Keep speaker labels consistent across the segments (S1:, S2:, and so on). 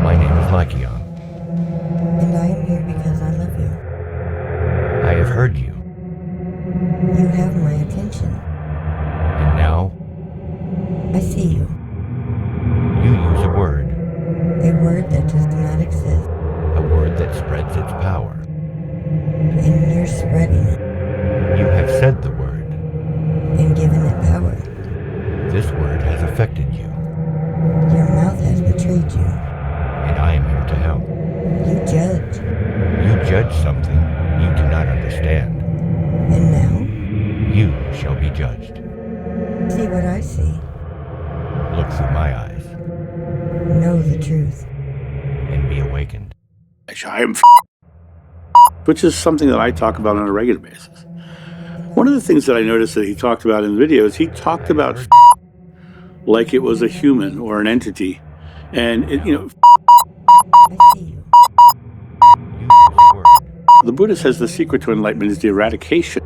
S1: My name is Lycaon.
S2: And I am here because I love you.
S1: I have heard you,
S2: You have my attention.
S1: and now
S2: I see you.
S1: you use a word
S2: That does not exist.
S1: a word that spreads its power.
S2: And you're spreading it
S1: You have said the word.
S2: and given it power.
S1: This word has affected you,
S2: Your mouth has betrayed you.
S1: and I am here to help.
S2: You judge.
S1: You judge something you do not understand.
S2: And now,
S1: You shall be judged.
S2: see what I see.
S1: Look through my eyes
S2: Know the truth.
S1: and be awakened.
S3: I am which is something that I talk about on a regular basis. One of the things that I noticed that he talked about in the videos, he talked about like it was a human or an entity. And,
S2: I see you.
S1: You use a word.
S3: the Buddha says the secret to enlightenment is the eradication.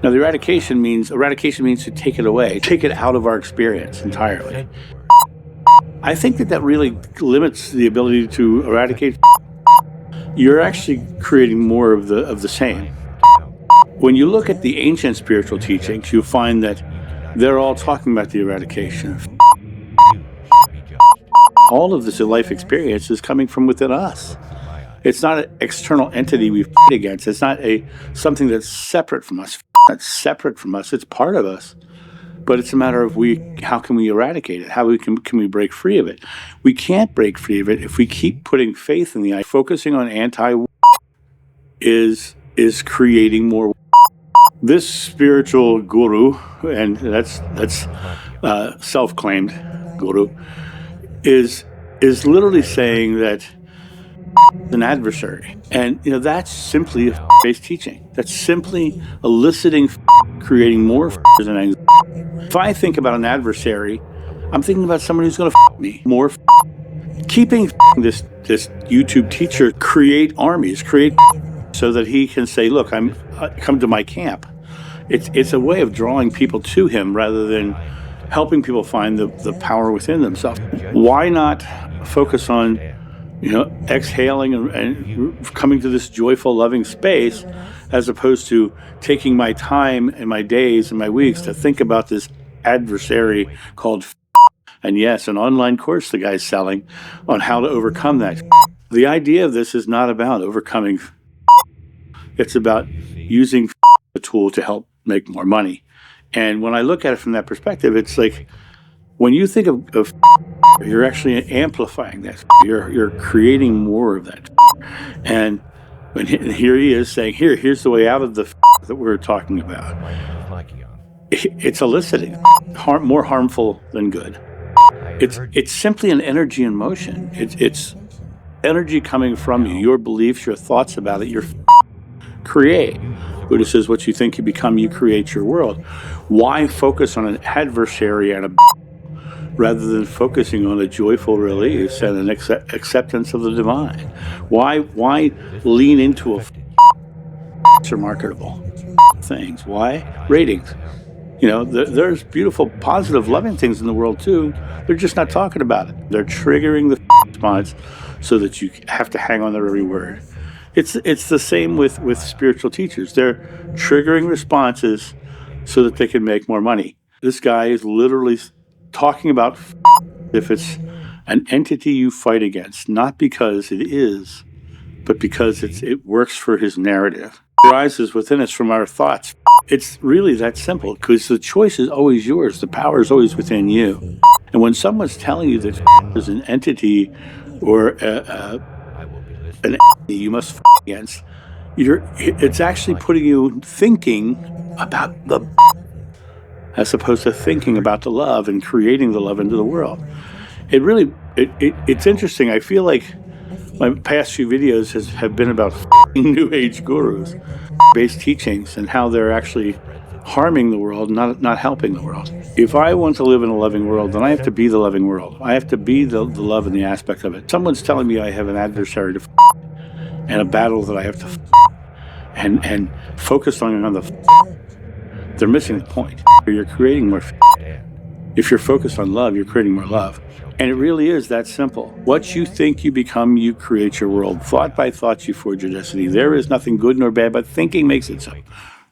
S3: Now, the eradication means to take it away, take it out of our experience entirely.
S1: Said the word.
S3: I think that really limits the ability to eradicate. You're actually creating more of the same. When you look at the ancient spiritual teachings, you find that they're all talking about the eradication of
S1: You shall be judged.
S3: all of this life experience is coming from within us.
S1: Look through my eyes.
S3: It's not an external entity we fight against. It's not something that's separate from us. That's separate from us. It's part of us. But it's a matter of how can we eradicate it? How can we break free of it? We can't break free of it if we keep putting faith in the focusing on is creating more. This spiritual guru, and that's self-claimed guru, is literally saying that an adversary, and that's simply a based teaching. That's simply eliciting, creating more and anxiety. If I think about an adversary, I'm thinking about someone who's going to me more. Keeping this YouTube teacher create armies, so that he can say, "Look, come to my camp." It's a way of drawing people to him rather than helping people find the power within themselves. Why not focus on exhaling and coming to this joyful, loving space, as opposed to taking my time and my days and my weeks to think about this adversary called and yes, an online course the guy's selling on how to overcome that. The idea of this is not about overcoming. It's about using the tool to help make more money. And when I look at it from that perspective, it's like when you think of you're actually amplifying that. You're creating more of that. And here he is saying, here's the way out of the that we're talking about.
S1: My name is Lycaon.
S3: It's eliciting, more harmful than good. It's simply an energy in motion. It's energy coming from you, your beliefs, your thoughts about it, your create. Buddha says, what you think you become, you create your world. Why focus on an adversary and rather than focusing on a joyful release and an acceptance of the divine? Why lean into a marketable things? Why? Ratings. There's beautiful, positive, loving things in the world too. They're just not talking about it. They're triggering the response so that you have to hang on to every word. It's the same with spiritual teachers. They're triggering responses so that they can make more money. This guy is literally talking about if it's an entity you fight against, not because it is, but because it works for his narrative. It arises within us from our thoughts. It's really that simple, because the choice is always yours. The power is always within you. And when someone's telling you that there's an entity or an entity you must against, it's actually putting you thinking about the as opposed to thinking about the love and creating the love into the world. It's interesting. I feel like my past few videos have been about New Age gurus, based teachings, and how they're actually harming the world, not helping the world. If I want to live in a loving world, then I have to be the loving world. I have to be the love and the aspect of it. Someone's telling me I have an adversary to and a battle that I have to and focus on the they're missing the point. You're creating more. If you're focused on love, you're creating more love. And it really is that simple. What you think you become, you create your world. Thought by thought, you forge your destiny. There is nothing good nor bad, but thinking makes it so.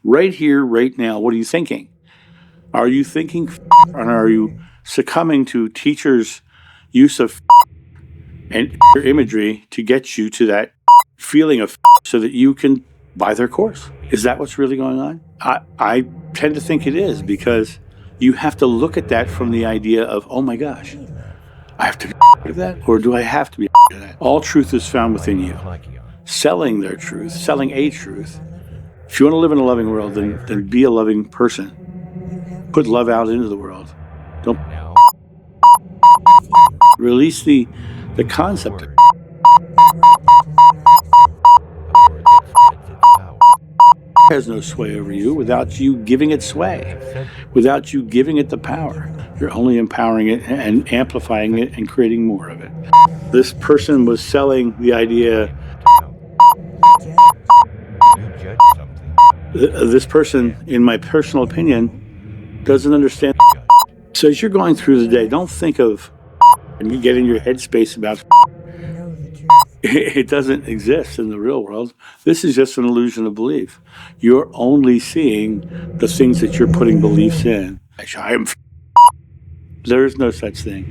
S3: Right here, right now, what are you thinking? Are you thinking or are you succumbing to teachers' use of and imagery to get you to that feeling of so that you can buy their course? Is that what's really going on? I tend to think it is, because you have to look at that from the idea of, oh my gosh, I have to be of that, or do I have to be of that? All truth is found within you. Selling their truth, selling a truth. If you want to live in a loving world, then be a loving person. Put love out into the world. Don't release the concept of has no sway over you without you giving it sway, without you giving it the power. You're only empowering it and amplifying it and creating more of it. This person was selling the idea. This person, in my personal opinion, doesn't understand. So as you're going through the day, don't think of and you get in your headspace about it doesn't exist in the real world. This is just an illusion of belief. You're only seeing the things that you're putting beliefs in. There is no such thing.